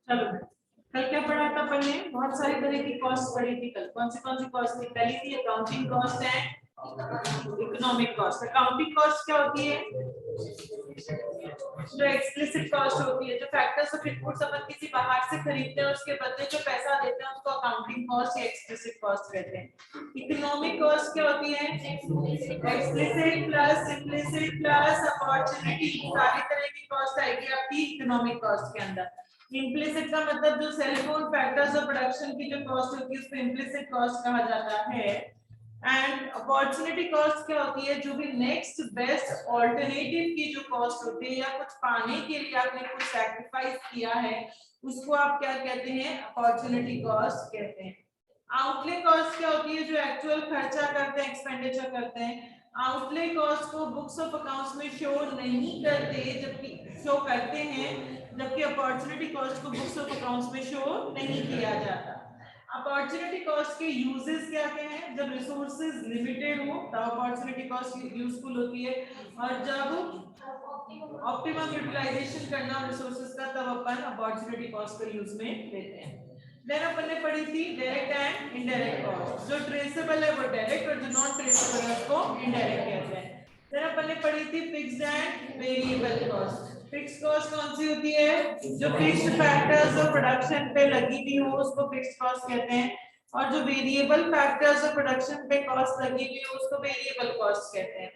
चलो कल क्या पढ़ा था अपन ने? बहुत सारी तरह की कॉस्ट पढ़ी थी कल। कौन सी कॉस्ट थी? पहली थी अकाउंटिंग कॉस्ट है, इकोनॉमिक कॉस्ट। अकाउंटिंग कॉस्ट क्या होती है? जो एक्सप्लिसिट कॉस्ट होती है, जो फैक्टर्स ऑफ इनपुट्स अपन किसी बाहर से खरीदते हैं उसके बदले जो पैसा देते हैं उसको अकाउंटिंग कॉस्ट या एक्सप्लिसिट कॉस्ट कहते हैं। इकोनॉमिक कॉस्ट क्या होती है? Explicit plus implicit plus opportunity, सारी तरह की कॉस्ट आएगी आपकी इकोनॉमिक कॉस्ट के अंदर। इम्प्लिसिट का मतलब जो self own factors of production की जो कॉस्ट होती है उसको इम्प्लिसिट कॉस्ट कहा जाता है। एंड अपॉर्चुनिटी कॉस्ट क्या होती है? जो भी नेक्स्ट बेस्ट ऑल्टरनेटिव की जो कॉस्ट होती है या कुछ पाने के लिए आपने कुछ सैक्रिफाइस किया है उसको आप क्या कहते हैं? अपॉर्चुनिटी कॉस्ट कहते हैं। आउटले कॉस्ट क्या होती है? जो एक्चुअल खर्चा करते हैं, एक्सपेंडिचर करते हैं। आउटले कॉस्ट को बुक्स ऑफ अकाउंट्स में शो नहीं करते, जबकि शो करते हैं, जबकि अपॉर्चुनिटी कॉस्ट को बुक्स ऑफ अकाउंट्स में शो नहीं किया जाता। अपॉर्चुनिटी कॉस्ट के यूजेस क्या क्या हैं? जब रिसोर्सेज लिमिटेड हो तब अपॉर्चुनिटी कॉस्ट यूजफुल होती है, और जब ऑप्टिमम यूटिलाइजेशन करना रिसोर्सेज का तब अपन अपॉर्चुनिटी कॉस्ट को यूज में लेते हैं। देन अपन ने पढ़ी थी डायरेक्ट एंड इनडायरेक्ट कॉस्ट। जो ट्रेसेबल है वो डायरेक्ट और जो नॉन ट्रेसेबल है उसको इनडायरेक्ट कहते हैं। देन अपन ने पढ़ी थी fixed and variable cost. Fixed cost कौन सी होती है? जो फिक्स्ड फैक्टर्स ऑफ प्रोडक्शन पे लगी हुई हो उसको फिक्स्ड कॉस्ट कहते हैं, और जो वेरिएबल फैक्टर्स ऑफ प्रोडक्शन पे कॉस्ट लगी हुई हो उसको वेरिएबल कॉस्ट कहते हैं।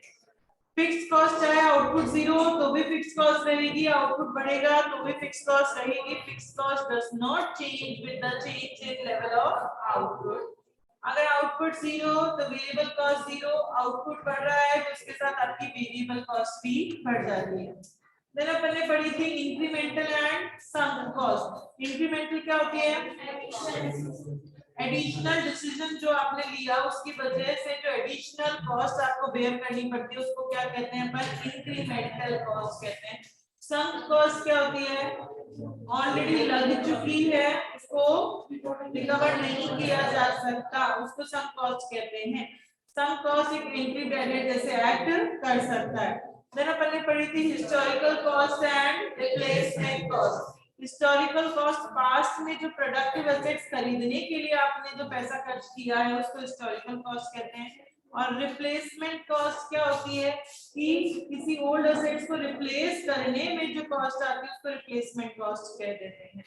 फिक्स्ड कॉस्ट चाहे आउटपुट जीरो हो तो भी फिक्स्ड कॉस्ट रहेगी, आउटपुट बढ़ेगा तो भी फिक्स्ड कॉस्ट रहेगी। Fixed cost does not change with the change in level of output. अगर आउटपुट जीरो तो वेरिएबल कॉस्ट जीरो, आउटपुट बढ़ रहा है तो उसके साथ आपकी वेरिएबल कॉस्ट भी बढ़ जाती है। देन अपन ने पढ़ी थी incremental and sunk cost. Incremental क्या होती है? एडिशनल डिसीजन जो आपने लिया उसकी वजह से जो एडिशनल कॉस्ट आपको बेयर करनी पड़ती है उसको क्या कहते हैं? अपन इंक्रीमेंटल कॉस्ट कहते हैं। संक कॉस्ट क्या होती है? ऑलरेडी लग चुकी है, उसको रिकवर नहीं किया जा सकता, उसको संक कॉस्ट कहते हैं। संक कॉस्ट एक एंट्री बैरियर जैसे एक्ट कर सकता है। देन अपन ने पढ़ी थी historical cost and replacement cost. Historical cost past में जो प्रोडक्टिव एसेट्स खरीदने के लिए आपने जो पैसा खर्च किया है उसको हिस्टोरिकल कॉस्ट कहते हैं। और रिप्लेसमेंट कॉस्ट क्या होती है? कि किसी ओल्ड एसेट्स को रिप्लेस करने में जो कॉस्ट आती है उसको रिप्लेसमेंट कॉस्ट कह देते हैं।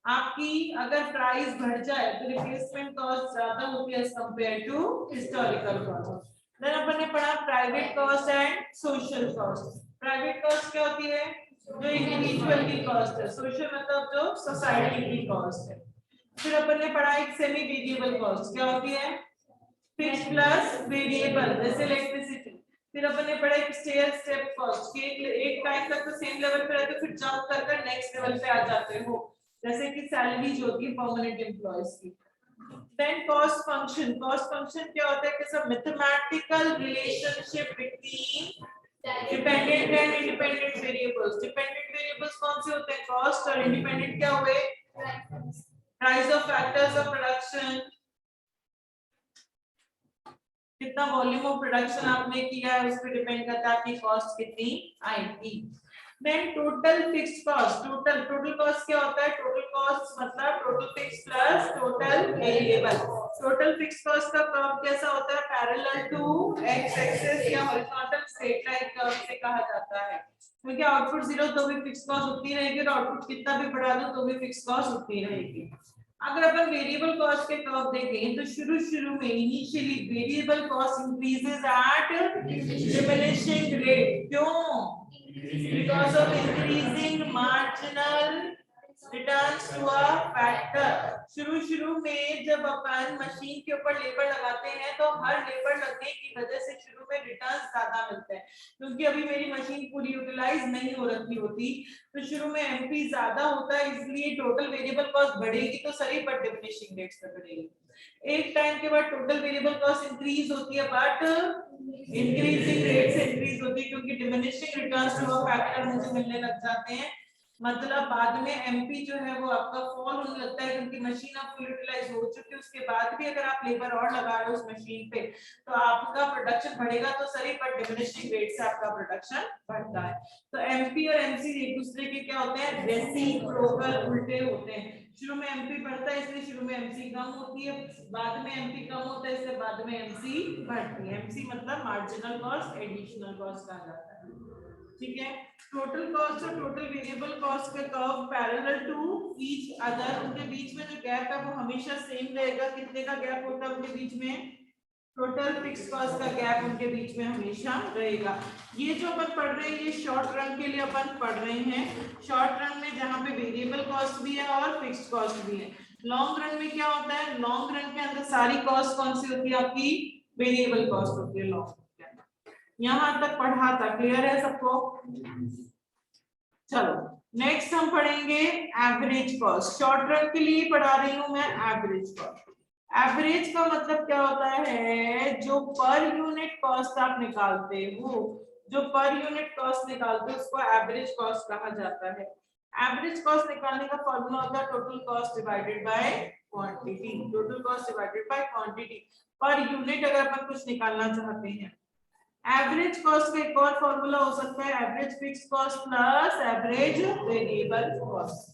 आपकी अगर प्राइस बढ़ जाए तो रिप्लेसमेंट कॉस्ट ज्यादा होती है as compare to historical cost. Then अपन ने पढ़ा private cost and social cost. Private cost क्या होती है? जो इंडिविजुअल की कॉस्ट है, सोशल मतलब जो सोसाइटी की कॉस्ट है। फिर अपन ने पढ़ा एक सेमी वेरिएबल कॉस्ट क्या होती है? फिक्स्ड प्लस वेरिएबल जैसे इलेक्ट्रिसिटी। फिर अपन ने पढ़ा एक स्टेयर स्टेप कॉस्ट कि एक टाइम तक तो सेम लेवल पे रहते हो फिर जंप कर नेक्स्ट लेवल पे आ जाते हो, जैसे कि सैलरी जो होती है परमानेंट एम्प्लॉयज की। Then cost function. Cost function क्या होता है? कि सब mathematical relationship between dependent and independent variables. Dependent variables कौन से होते हैं? कॉस्ट। और इंडिपेंडेंट क्या हुए? Price of factors of production, कितना वॉल्यूम ऑफ प्रोडक्शन आपने किया है उस पर डिपेंड करता है आपकी कॉस्ट कितनी आएगी। Then total fixed cost. Total cost क्या होता है? टोटल कॉस्ट मतलब total fixed plus total variable. Total fixed cost का कर्व कैसा होता है? पैरेलल टू एक्स एक्सिस या हॉरिजॉन्टल स्ट्रेट लाइन कर्व से कहा जाता है, क्योंकि आउटपुट जीरो तो भी फिक्स्ड कॉस्ट उतनी रहेगी और आउटपुट कितना भी बढ़ा दो तो भी फिक्स्ड कॉस्ट उतनी रहेगी। अगर अपन वेरिएबल कॉस्ट के कर्व देखें तो शुरू में initially variable cost increases at diminishing rate. क्यों? Because of increasing marginal returns to a factor. शुरू में जब अपन मशीन के ऊपर लेबर लगाते हैं तो हर लेबर लगने की वजह से शुरू में रिटर्न्स ज्यादा मिलते हैं, क्योंकि अभी मेरी मशीन पूरी यूटिलाइज नहीं हो रखी होती तो शुरू में एमपी ज्यादा होता है, इसलिए टोटल वेरिएबल कॉस्ट बढ़ेगी तो सही पर डिमिनिशिंग रेट्स पे बढ़ेगी। एक टाइम के बाद टोटल वेरिएबल कॉस्ट इंक्रीज होती है बट इंक्रीजिंग रेट से इंक्रीज होती है, क्योंकि diminishing returns to a factor मुझे मिलने लग जाते हैं। मतलब बाद में एमपी जो है वो आपका फॉल होने लगता है क्योंकि मशीन अब फुल यूटिलाइज हो चुकी है। उसके बाद भी अगर आप लेबर और लगा रहे हो उस मशीन पे तो आपका प्रोडक्शन बढ़ेगा तो सही, पर डिमिनिशिंग रेट से आपका प्रोडक्शन बढ़ता है। तो एमपी और एमसी एक दूसरे के क्या होते हैं, रेसिप्रोकल, उल्टे होते हैं। शुरू में एमपी बढ़ता है इसलिए शुरू में एमसी कम होती है, बाद में एमपी कम होता है इसलिए बाद में एमसी बढ़ती है। एमसी मतलब मार्जिनल कॉस्ट, एडिशनल कॉस्ट कहा जाता है। ठीक है, टोटल कॉस्ट और टोटल वेरिएबल कॉस्ट का curve parallel to each other, उनके बीच में जो गैप है वो हमेशा सेम रहेगा। कितने का गैप होता है उनके बीच में, टोटल फिक्स कॉस्ट का गैप उनके बीच में हमेशा रहेगा। ये जो अपन पढ़ रहे हैं ये शॉर्ट रन के लिए अपन पढ़ रहे हैं, शॉर्ट रन में जहां पे वेरिएबल कॉस्ट भी है और फिक्स्ड कॉस्ट भी है। लॉन्ग रन में क्या होता है, लॉन्ग रन के अंदर सारी कॉस्ट कौन सी होती है आपकी, वेरिएबल कॉस्ट होती है लॉन्ग रन के अंदर। यहां तक पढ़ा था, क्लियर है सबको? चलो नेक्स्ट हम पढ़ेंगे एवरेज कॉस्ट। शॉर्ट रन के लिए पढ़ा रही हूं मैं एवरेज कॉस्ट। एवरेज का मतलब क्या होता है, जो पर यूनिट कॉस्ट आप निकालते हो, जो पर यूनिट कॉस्ट निकालते हो उसको एवरेज कॉस्ट कहा जाता है। एवरेज कॉस्ट निकालने का फॉर्मूला होता है total cost divided by quantity. Total cost divided by quantity, per unit अगर अपन कुछ निकालना चाहते हैं। एवरेज कॉस्ट का एक और फॉर्मूला हो सकता है average fix cost plus average variable cost.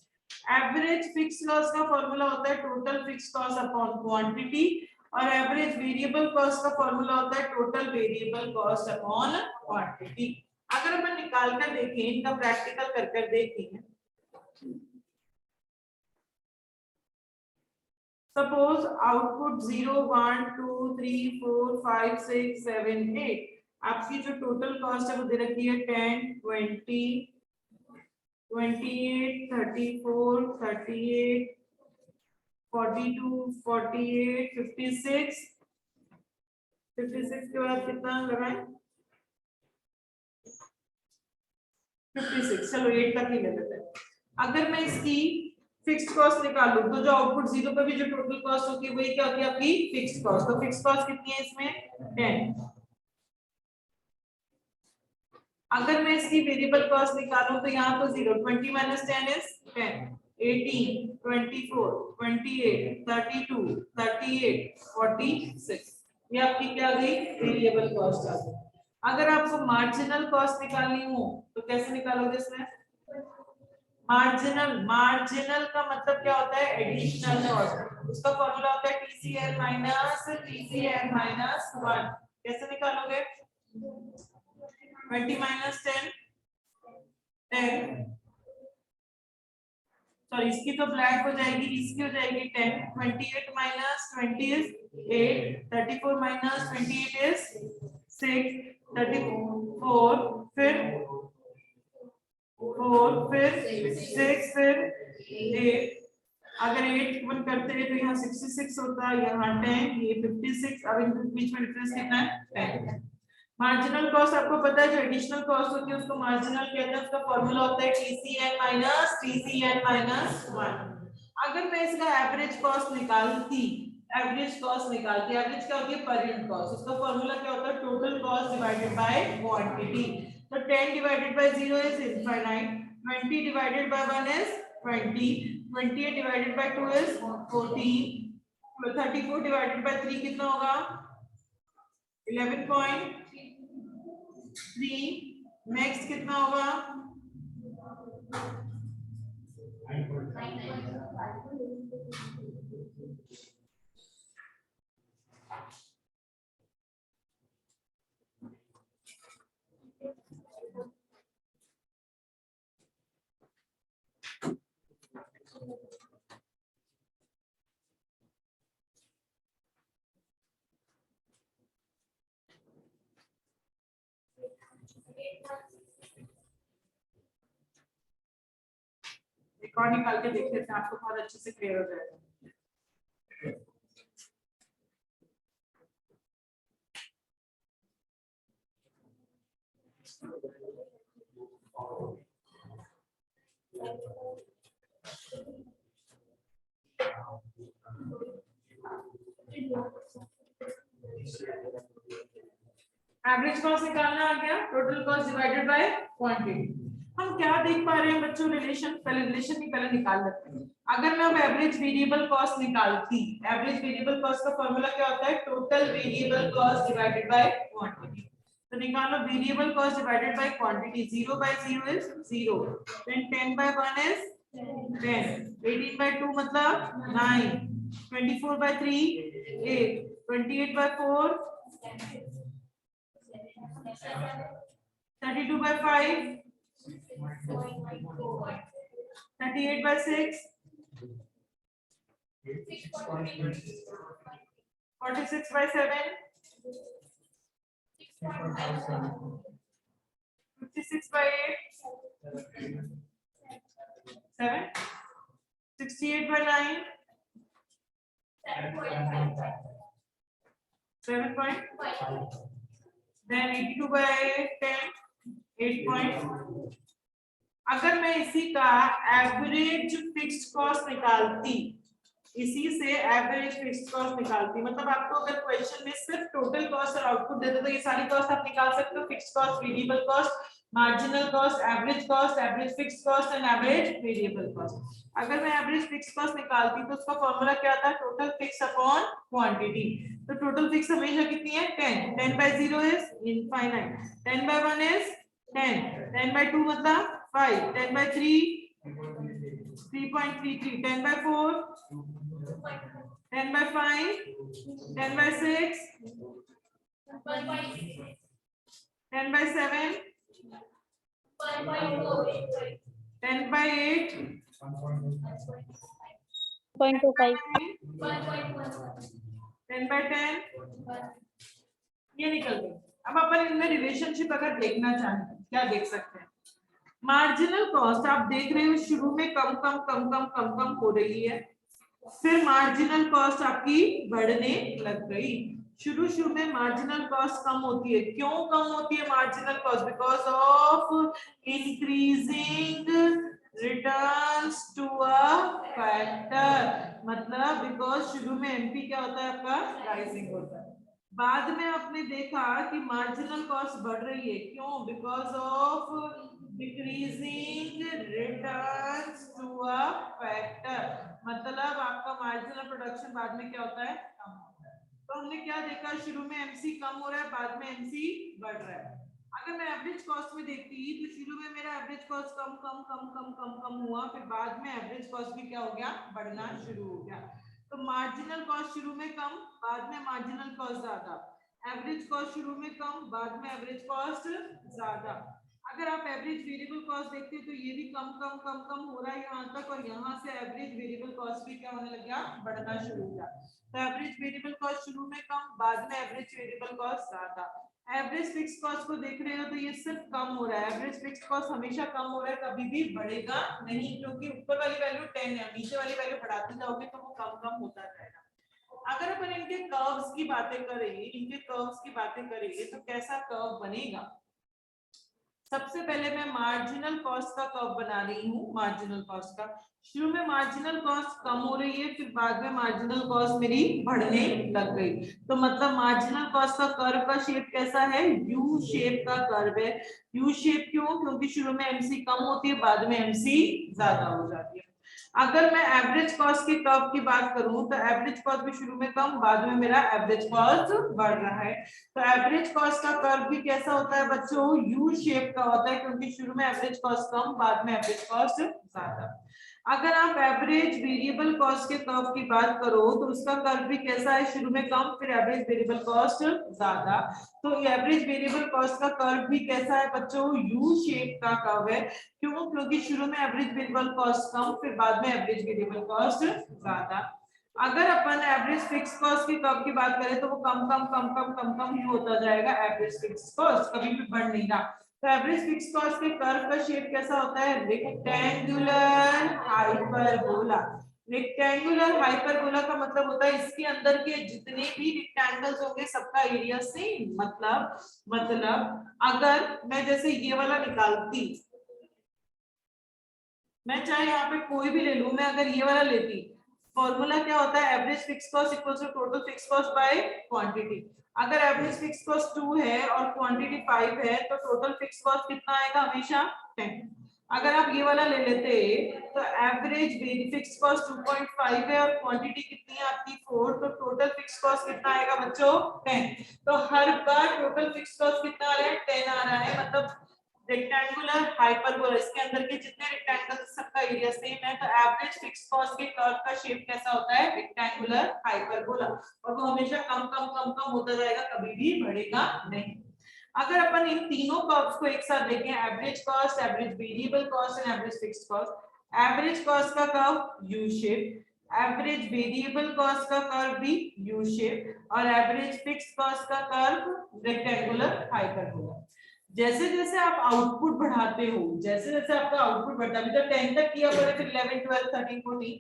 Average fix cost का फॉर्मूला होता है total fix cost upon quantity, और एवरेज वेरिएबल कॉस्ट का फॉर्मूला होता है total variable cost upon quantity. अगर अपन निकाल कर देखें, इनका प्रैक्टिकल कर देखें, सपोज आउटपुट 0 1 2 3 4 5 6 7 8, आपकी जो टोटल कॉस्ट है वो दे रखी है 10 20 28 34 38 42 48 56 56 के बाद कितना लगाएं, 56, चलो 8 तक ही ले लेते हैं। अगर मैं इसकी फिक्स्ड कॉस्ट निकालूं तो जो आउटपुट 0 पे भी जो टोटल कॉस्ट होती है वही क्या होती है आपकी फिक्स्ड कॉस्ट। तो फिक्स्ड कॉस्ट कितनी है इसमें 10। अगर मैं इसकी वेरिएबल कॉस्ट निकालूं तो यहाँ तो 0, 20 माइनस 10 इज 10, 18 24 28 32 38 46, ये आपकी क्या गई वेरिएबल कॉस्ट आ गई। अगर आपको मार्जिनल कॉस्ट निकालनी हो तो कैसे निकालोगे इसमें, मार्जिनल, मार्जिनल का मतलब क्या होता है एडिशनल कॉस्ट, उसका फॉर्मूला होता है TCN माइनस TCN माइनस 1। कैसे निकालोगे, 20 माइनस 10 10, सॉरी इसकी तो ब्लैक हो जाएगी, इसकी हो जाएगी 10, 28 माइनस 20 इज 8, 34 माइनस 28 इज 6, 34 फिर 4 फिर 6 फिर 8, अगर 8 वन करते हैं तो यहाँ 66 होता है, यहाँ 10, ये 56, अब इनके बीच में डिफरेंस कितना है 10। मार्जिनल कॉस्ट आपको पता है जो एडिशनल कॉस्ट होती है उसको मार्जिनल कहते हैं, उसका फॉर्मूला होता है TCN माइनस 1। अगर मैं इसका एवरेज कॉस्ट निकालती, एवरेज कॉस्ट निकालती, एवरेज क्या होती है पर यूनिट कॉस्ट, उसका फॉर्मूला क्या होता है total cost divided by quantity. तो 10 divided by 0 is infinite, 20 divided by 1 is 20, 28 divided by 2 is 14, 34 divided by 3 कितना होगा 11.3, नेक्स्ट कितना होगा एक और निकाल के देख लेते हैं, आपको बहुत अच्छे से क्लियर हो जाएगा। एवरेज कॉस्ट निकालना आ गया, total cost divided by quantity. हम क्या देख पा रहे हैं बच्चों रिलेशन, पहले रिलेशन नहीं पहले निकाल लेते हैं। अगर मैं अब एवरेज वेरिएबल कॉस्ट निकालती, एवरेज वेरिएबल कॉस्ट का फॉर्मूला क्या होता है, total variable cost divided by quantity. तो निकालो variable cost divided by quantity, 0 by 0 is 0, then 10 by 1 is 10, 18 by 2 मतलब 9, 24 by 3 8, 28 by 4 32 by 5 38 by 6 46 by 7 56 by 8 7 68 by 9 7.5 then 82 by 10 8. अगर मैं इसी का एवरेज फिक्स्ड कॉस्ट निकालती, इसी से एवरेज फिक्स्ड कॉस्ट निकालती, मतलब आपको अगर क्वेश्चन में सिर्फ टोटल कॉस्ट और आउटपुट देते तो ये सारी कॉस्ट आप निकाल सकते हो, fixed cost, variable cost, marginal cost, average fixed cost and average variable cost. अगर मैं एवरेज फिक्स्ड कॉस्ट निकालती तो उसका फॉर्मूला क्या था, टोटल फिक्स अपॉन क्वांटिटी। तो टोटल फिक्स हमेशा कितनी है, 10, 10 by 0 is infinite, 10 by 1 is 10, 10 by 2 मतलब 5, 10 by 3 3.33, 10 by 4 10 by 5 10 by 6 10 by 7 10 by 8 0.25 10 by 10 ये निकल गए। अब अपन इनमें रिलेशनशिप अगर देखना चाहें क्या देख सकते हैं, मार्जिनल कॉस्ट आप देख रहे हो शुरू में कम हो रही है, फिर मार्जिनल कॉस्ट आपकी बढ़ने लग गई। शुरू में मार्जिनल कॉस्ट कम होती है, क्यों कम होती है marginal cost, because of increasing returns to a factor, मतलब बिकॉज शुरू में एमपी क्या होता है आपका, राइजिंग होता है। बाद में आपने देखा कि मार्जिनल कॉस्ट बढ़ रही है, क्यों, because of decreasing returns to a factor, मतलब आपका मार्जिनल प्रोडक्शन बाद में क्या होता है, कम होता है। तो हमने क्या देखा, शुरू में एमसी कम हो रहा है, बाद में एमसी बढ़ रहा है। अगर मैं एवरेज कॉस्ट में देखती तो शुरू में मेरा एवरेज कॉस्ट कम हुआ, फिर बाद में एवरेज कॉस्ट भी क्या हो गया, बढ़ना शुरू हो गया। तो मार्जिनल कॉस्ट शुरू में कम, बाद में मार्जिनल कॉस्ट ज्यादा, एवरेज कॉस्ट शुरू में कम, बाद में एवरेज कॉस्ट ज्यादा। अगर आप एवरेज वेरिएबल कॉस्ट देखते हैं तो ये भी कम हो रहा है यहाँ तक, और यहाँ से एवरेज वेरिएबल कॉस्ट भी क्या होने लग गया, बढ़ना शुरू हो गया। तो एवरेज वेरिएबल कॉस्ट शुरू में कम, बाद में एवरेज वेरिएबल कॉस्ट ज्यादा। एवरेज फिक्स कॉस्ट को देख रहे हो तो ये सिर्फ कम हो रहा है, एवरेज फिक्स कॉस्ट हमेशा कम हो रहा है, कभी भी बढ़ेगा नहीं, क्योंकि ऊपर वाली वैल्यू 10 है, नीचे वाली वैल्यू बढ़ाते जाओगे तो वो कम होता जाएगा। अगर अपन इनके कर्व्स की बातें करें तो कैसा कर्व बनेगा, सबसे पहले मैं मार्जिनल कॉस्ट का कर्व बना रही हूँ। मार्जिनल कॉस्ट का शुरू में मार्जिनल कॉस्ट कम हो रही है, फिर बाद में मार्जिनल कॉस्ट मेरी बढ़ने लग गई, तो मतलब मार्जिनल कॉस्ट का कर्व का शेप कैसा है, यू शेप का कर्व है। यू शेप क्यों, क्योंकि शुरू में एमसी कम होती है, बाद में एमसी ज्यादा हो जाती है। अगर मैं एवरेज कॉस्ट के कर्व की बात करूं तो एवरेज कॉस्ट भी शुरू में कम, बाद में मेरा एवरेज कॉस्ट बढ़ रहा है। तो एवरेज कॉस्ट का कर्व भी कैसा होता है बच्चों, यू शेप का होता है, क्योंकि शुरू में एवरेज कॉस्ट कम, बाद में एवरेज कॉस्ट ज्यादा। अगर आप एवरेज वेरिएबल कॉस्ट के कर्व की बात करो तो उसका कर्व भी कैसा है, शुरू में कम, फिर एवरेज वेरिएबल कॉस्ट ज्यादा। तो एवरेज वेरिएबल कॉस्ट का कर्व भी कैसा है बच्चों, यू शेप का कर्व है। क्यों, क्योंकि शुरू में एवरेज वेरिएबल कॉस्ट कम, फिर बाद में एवरेज वेरिएबल कॉस्ट ज्यादा। अगर अपन एवरेज फिक्स कॉस्ट के कर्व की बात करें तो वो कम ही होता जाएगा, एवरेज फिक्स कॉस्ट कभी भी बढ़ नहीं रहा। तो एवरेज फिक्स कॉस्ट के कर्व का शेप कैसा होता है, रेक्टेंगुलर हाइपरबोला। रेक्टेंगुलर हाइपरबोला का मतलब होता है इसके अंदर के जितने भी रेक्टेंगल्स होंगे सबका एरिया सेम, मतलब अगर मैं जैसे ये वाला निकालती, मैं चाहे यहाँ पे कोई भी ले लूं, मैं अगर ये वाला लेती, फॉर्मूला क्या होता है, average fix cost equals to total fix cost by quantity. अगर एवरेज फिक्स कॉस्ट 2 है और क्वांटिटी 5 है तो टोटल फिक्स कॉस्ट कितना आएगा, हमेशा 10। अगर आप ये वाला ले लेते तो एवरेज फिक्स कॉस्ट 2.5 है और क्वांटिटी कितनी है आपकी 4, तो टोटल फिक्स कॉस्ट कितना आएगा बच्चों 10। तो हर बार टोटल फिक्स कॉस्ट कितना आ रहा है 10 आ रहा है, मतलब रेक्टेंगुलर हाइपरबोला इसके अंदर के जितने रेक्टेंगल सबका एरिया सेम है, तो एवरेज फिक्स कॉस्ट के कर्व का शेप कैसा होता है रेक्टेंगुलर हाइपरबोला, और वो हमेशा कम कम कम कम होता जाएगा, कभी भी बढ़ेगा नहीं। अगर अपन इन तीनों कर्व्स को एक साथ देखें, average cost, average variable cost and average fixed cost, average cost का curve U shape, average variable cost का कर्व भी यू शेप और एवरेज फिक्स्ड कॉस्ट का कर्व रेक्टेंगुलर हाइपरबोला। जैसे जैसे आप आउटपुट बढ़ाते हो, जैसे जैसे आपका आउटपुट बढ़ता है, तो 10 तक किया पड़े फिर 11 12 13 14,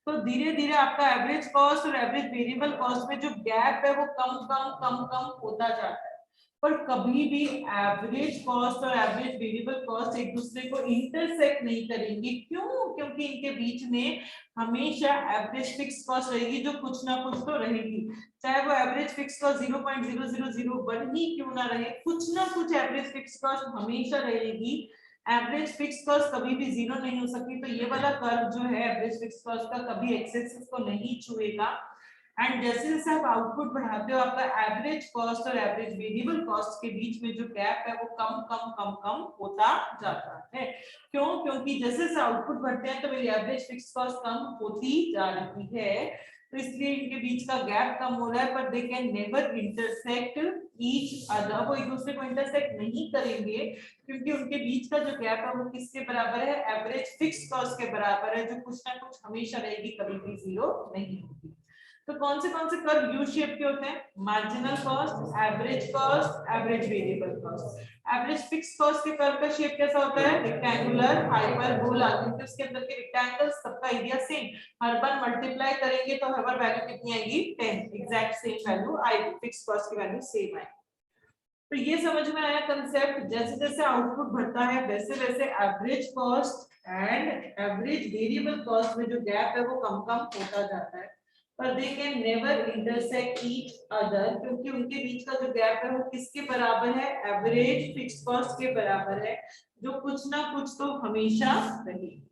तो धीरे धीरे आपका एवरेज कॉस्ट और एवरेज वेरिएबल कॉस्ट में जो गैप है वो कम कम कम कम होता जाता है। पर कभी भी एवरेज कॉस्ट और एवरेज वेरिएबल कॉस्ट एक दूसरे को इंटरसेक्ट नहीं करेंगे। क्यों? क्योंकि इनके बीच में हमेशा एवरेज फिक्स कॉस्ट रहेगी जो कुछ ना कुछ तो रहेगी, चाहे वो एवरेज फिक्स कॉस्ट 0.0001 ही क्यों ना रहे, कुछ ना कुछ एवरेज फिक्स कॉस्ट हमेशा रहेगी। एवरेज फिक्स कॉस्ट कभी भी जीरो नहीं हो सकती, तो ये वाला कर्व जो है एवरेज फिक्स कॉस्ट का कभी एक्स एक्सिस को नहीं छुएगा। एंड जैसे जैसे आप आउटपुट बढ़ाते हो आपका एवरेज कॉस्ट और एवरेज वेरिएबल कॉस्ट के बीच में जो गैप है वो कम कम कम कम होता जाता है। क्यों? क्योंकि जैसे जैसे आउटपुट बढ़ते हैं तो मेरी एवरेज फिक्स कॉस्ट कम होती जा रही है, तो इसलिए इनके बीच का गैप कम हो रहा है, पर they can never intersect each other, वो एक दूसरे को इंटरसेक्ट नहीं करेंगे क्योंकि उनके बीच का जो गैप है वो किसके बराबर है, एवरेज फिक्स कॉस्ट के बराबर है, जो कुछ ना कुछ हमेशा रहेगी, कभी भी जीरो नहीं होगी। तो कौन से कर्व यू शेप के होते हैं? Marginal cost, average cost, average variable cost. Average fix cost के कर्व का शेप कैसा होता है? रेक्टेंगुलर हाइपरबोला, क्योंकि उसके अंदर के रेक्टेंगल्स सबका एरिया सेम, हर बार मल्टीप्लाई करेंगे तो हर बार वैल्यू कितनी आएगी 10, एग्जैक्ट सेम वैल्यू आएगी, फिक्स कॉस्ट की वैल्यू सेम आएगी। तो ये समझ में आया कंसेप्ट। जैसे जैसे आउटपुट बढ़ता है वैसे वैसे average cost and average variable cost में जो गैप है वो कम कम होता जाता है, पर they can never intersect each other, क्योंकि उनके बीच का जो गैप है वो किसके बराबर है? एवरेज फिक्स्ड कॉस्ट के बराबर है, जो कुछ ना कुछ तो हमेशा रहेगी।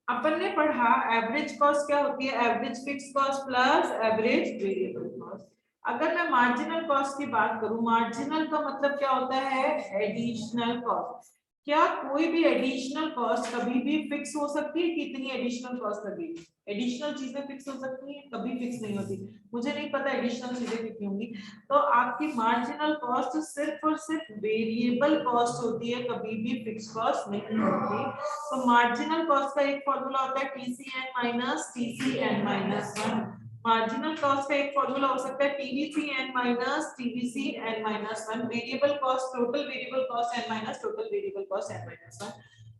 अपन ने पढ़ा एवरेज कॉस्ट क्या होती है? Average fix cost plus average variable cost. अगर मैं मार्जिनल कॉस्ट की बात करूं, मार्जिनल का मतलब क्या होता है? Additional cost. क्या कोई भी एडिशनल कॉस्ट कभी भी फिक्स हो सकती है? कितनी एडिशनल कॉस्ट लगेगी? एडिशनल चीजें फिक्स हो सकती है? कभी फिक्स नहीं होती। मुझे नहीं पता एडिशनल चीजें कितनी होंगी। तो आपकी मार्जिनल कॉस्ट सिर्फ और सिर्फ वेरिएबल कॉस्ट होती है, कभी भी फिक्स कॉस्ट नहीं होती। तो मार्जिनल कॉस्ट का एक फॉर्मूला होता है TCN minus TCN minus 1। Marginal cost का एक फॉर्मूला हो सकता है TVCN minus TVCN minus 1। Variable cost total variable cost n minus total variable cost n minus 1।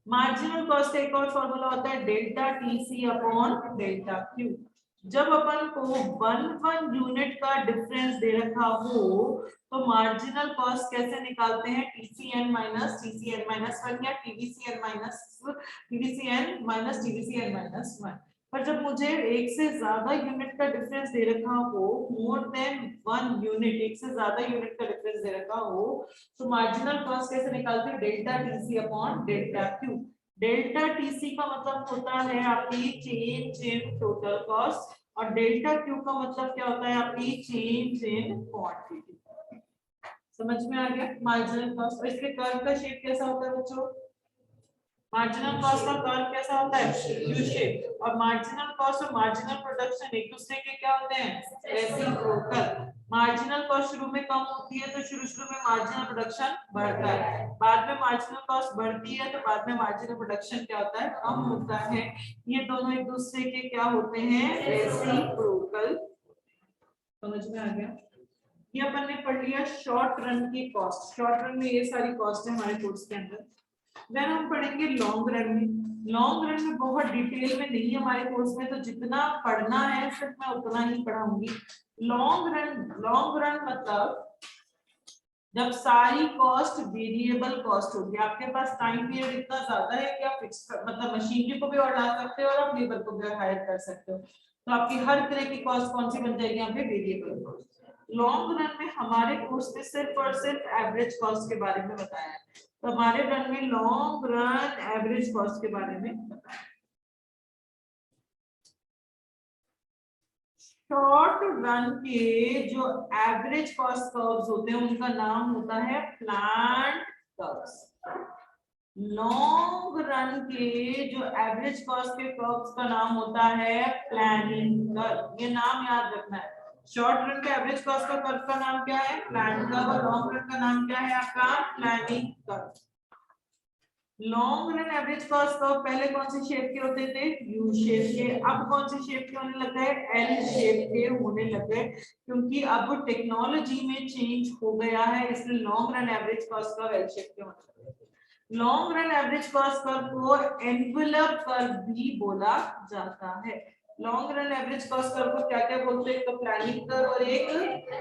Marginal cost का एक और फॉर्मूला होता है delta TC upon delta Q। जब अपन को 1 यूनिट का डिफरेंस दे रखा हो तो मार्जिनल कॉस्ट कैसे निकालते हैं? TCN माइनस TCN माइनस 1 या TVCN माइनस TVCN माइनस 1। पर जब मुझे एक से ज्यादा यूनिट का डिफरेंस दे रखा हो, मोर देन 1 यूनिट, एक से ज्यादा यूनिट का डिफरेंस दे रखा हो, तो मार्जिनल कॉस्ट कैसे निकालते हैं? Delta TC upon delta Q। Delta TC का मतलब होता है आपकी चेंज इन टोटल कॉस्ट और डेल्टा Q का मतलब क्या होता है? आपकी चेंज इन क्वांटिटी। समझ में आ गया मार्जिनल कॉस्ट? और इसके कर्व का शेप कैसा होता है बच्चों? मार्जिनल कॉस्ट का कर्व कैसा होता है? You shape. और मार्जिनल कॉस्ट और मार्जिनल प्रोडक्शन एक दूसरे के क्या होते हैं? रेसिप्रोकल। मार्जिनल कॉस्ट शुरू में कम होती है तो शुरू में मार्जिनल प्रोडक्शन बढ़ता है, बाद में मार्जिनल कॉस्ट बढ़ती है तो बाद में मार्जिनल प्रोडक्शन क्या होता है? कम होता है। ये दोनों एक दूसरे के क्या होते हैं? रेसिप्रोकल। समझ में आ गया? ये अपन ने पढ़ लिया शॉर्ट रन की कॉस्ट। शॉर्ट रन में ये सारी कॉस्ट है हमारे कोर्स के अंदर। देन हम पढ़ेंगे लॉन्ग रन में। लॉन्ग रन में बहुत डिटेल में नहीं है हमारे कोर्स में, तो जितना पढ़ना है सिर्फ मैं उतना ही पढ़ाऊंगी। लॉन्ग रन मतलब जब सारी कॉस्ट वेरिएबल कॉस्ट होगी, आपके पास टाइम पीरियड इतना ज्यादा है कि आप फिक्स मतलब मशीनरी को भी और ला सकते हो और आप लेबर को भी हायर कर सकते हो, तो आपकी हर तरह की कॉस्ट कौन सी बन जाएगी? यहाँ पे वेरिएबल कॉस्ट। लॉन्ग रन में हमारे कोर्स में सिर्फ और सिर्फ एवरेज कॉस्ट के बारे में बताया है, तो हमारे रन में लॉन्ग रन एवरेज कॉस्ट के बारे में बताया। शॉर्ट रन के जो एवरेज कॉस्ट कर्व्स होते हैं उनका नाम होता है प्लांट कर्व्स। लॉन्ग रन के जो एवरेज कॉस्ट के कर्व्स का नाम होता है प्लानिंग कर्व। ये नाम याद रखना है। शॉर्ट रन के एवरेज कॉस्ट का कर्व का नाम क्या है? Planning curve. और लॉन्ग रन का नाम क्या है आपका? Planning curve. Long run average cost curve पहले कौन से शेप के होते थे? यू शेप के। अब कौन से शेप के होने लग गए? एल शेप के होने लग गए, क्योंकि अब टेक्नोलॉजी में चेंज हो गया है, इसलिए long run average cost curve L shape के होने लग गए। Long run average cost curve को एनवेलप कर्व भी बोला जाता है। Long run average cost curve को क्या क्या बोलते हैं? एक प्लानिंग कर्व और एक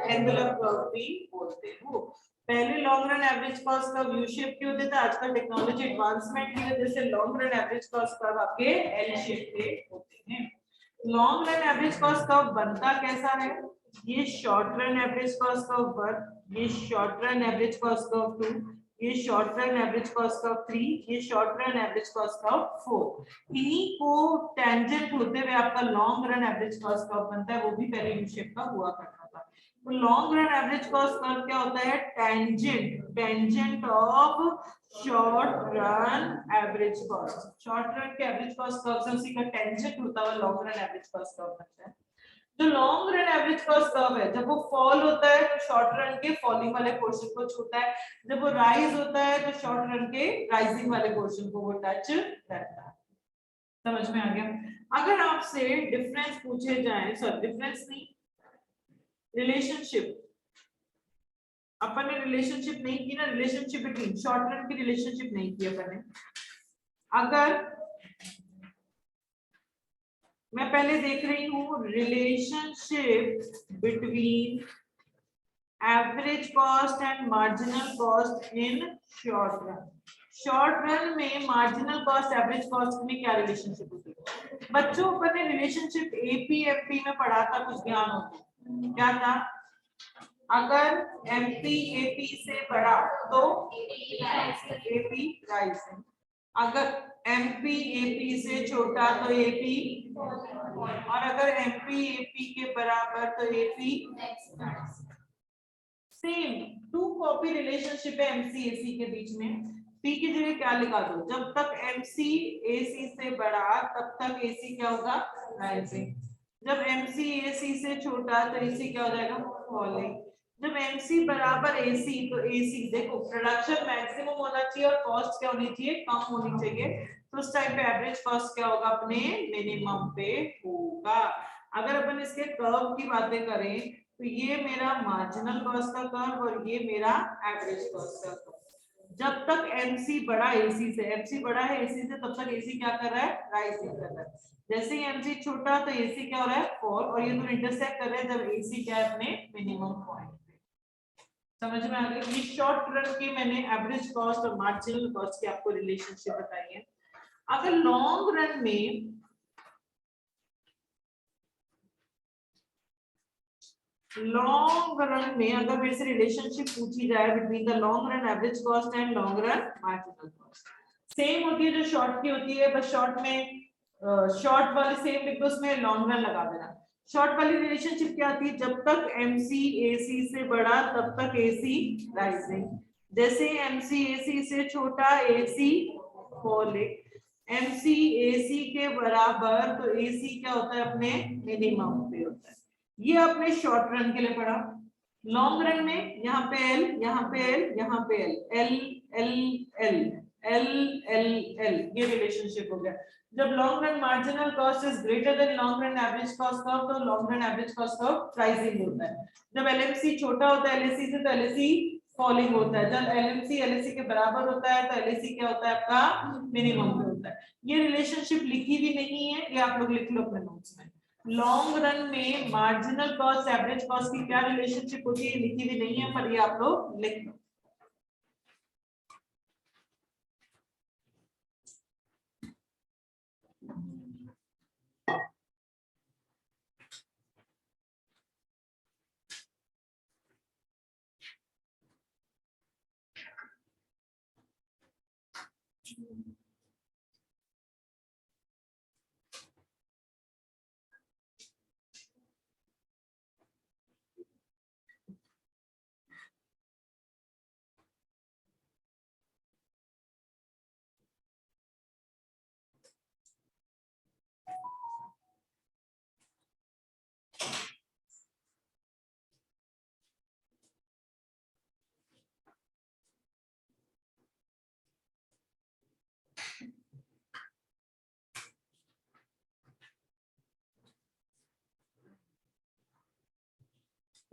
एनवेलप कर्व भी बोलते हो। पहले long run average cost curve U shape के होते थे, आजकल टेक्नोलॉजी एडवांसमेंट की वजह से long run average cost curve आपके एल शेप के होते हैं। Long run average cost curve बनता कैसा है? ये short run average cost curve 1, ये short run average cost curve 2, ये short run average cost curve 3, ये short run average cost curve 4। इन्हीं को टेंजेंट होते हुए आपका long run average cost curve बनता है, वो भी पहले यू शेप का हुआ करता था। तो long run average cost curve क्या होता है? Tangent of short run average cost. Short run के एवरेज कॉस्ट कर्व से उसी का टेंजेंट होता हुआ long run average cost curve बनता है। जो long run average cost curve है, जब वो फॉल होता है तो शॉर्ट रन के फॉलिंग वाले पोर्शन को छूता है, जब वो राइज होता है तो शॉर्ट रन के राइजिंग वाले पोर्शन को वो टच करता है। समझ में आ गया? अगर आपसे डिफरेंस पूछे जाए, सॉरी डिफरेंस नहीं, रिलेशनशिप, अपन ने रिलेशनशिप नहीं की ना, रिलेशनशिप बिटवीन शॉर्ट रन की रिलेशनशिप नहीं की अपन ने। अगर मैं पहले देख रही हूं relationship between average cost and marginal cost in short run. Short run में मार्जिनल कॉस्ट एवरेज कॉस्ट में क्या रिलेशनशिप होती है? बच्चों अपन ने रिलेशनशिप एपीएफपी में पढ़ा था, कुछ ज्ञान होता क्या था? अगर एमपी एपी से बड़ा तो एपी राइजिंग, अगर एमपी एपी से छोटा तो एपी, और अगर एमपी एपी के बराबर तो AP. Same to copy relationship है एमसी एसी के बीच में। पी की जगह क्या लिखा दो? जब तक एमसी एसी से बड़ा तब तक एसी क्या होगा? राइजिंग। जब एमसी एसी से छोटा तो एसी क्या हो जाएगा? फॉलिंग। जब एमसी बराबर एसी तो एसी, देखो प्रोडक्शन मैक्सिमम होना चाहिए और कॉस्ट क्या होनी चाहिए? कम होनी चाहिए, तो उस टाइम पे एवरेज कॉस्ट क्या होगा? अपने मिनिमम पे होगा। अगर अपन इसके कर्व की बातें करें तो ये मेरा मार्जिनल कॉस्ट का कर्व और ये मेरा एवरेज कॉस्ट का कर्व। जब तक एमसी बड़ा एसी से, एमसी बड़ा है एसी से, तब तक एसी क्या कर रहा है? राइजिंग कर रहा है। जैसे ही एमसी छोटा तो एसी क्या हो रहा है? फॉल। और ये दोनों इंटरसेक्ट कर रहे हैं जब एसी क्या है? अपने मिनिमम पॉइंट पे। समझ में आ गया? ये शॉर्ट रन की मैंने एवरेज कॉस्ट और मार्जिनल कॉस्ट की आपको रिलेशनशिप बताई है। अगर लॉन्ग रन में अगर मेरे से रिलेशनशिप पूछी जाए between the long run average cost and long run marginal cost, same होती है जो शॉर्ट की होती है, बस शॉर्ट में शॉर्ट वाले सेम लिख दो, उसमें लॉन्ग रन लगा देना। शॉर्ट वाली रिलेशनशिप क्या आती है? जब तक एमसी एसी से बड़ा तब तक एसी राइजिंग, जैसे एमसी एसी से छोटा एसी फॉलिंग, एमसी एसी के बराबर तो एसी क्या होता है? अपने मिनिमम पे होता है। ये अपने शॉर्ट रन के लिए पढ़ा। लॉन्ग रन में यहाँ पे एल, यहाँ पे एल, यहाँ पे L, L L L L L L, ये रिलेशनशिप हो गया। जब long run marginal cost is greater than long run average cost curve तो long run average cost curve rising होता है। जब एलएमसी छोटा होता है एलएसी से तो एलएसी फॉलिंग होता है। जब एलएमसी एलएसी के बराबर होता है तो एलएसी क्या होता है? आपका मिनिमम पे होता है। ये रिलेशनशिप लिखी भी नहीं है, ये आप लोग लिख लो अपने नोट्स में। लॉन्ग रन में मार्जिनल कॉस्ट एवरेज कॉस्ट की क्या रिलेशनशिप होती है? लिखी भी नहीं है, पर ये आप लोग लिख लो।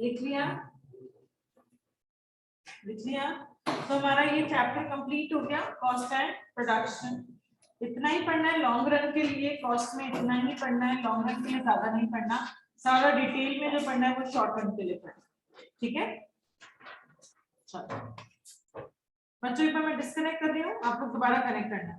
लिख लिया तो हमारा ये चैप्टर कंप्लीट हो गया, कॉस्ट एंड प्रोडक्शन। इतना ही पढ़ना है लॉन्ग रन के लिए, कॉस्ट में इतना ही पढ़ना है, लॉन्ग रन के लिए ज्यादा नहीं पढ़ना, सारा डिटेल में जो पढ़ना है वो शॉर्ट रन के लिए पढ़ना। ठीक है, चलो बच्चों, एक बार मैं डिस्कनेक्ट कर रही हूँ, आप लोग दोबारा कनेक्ट करना।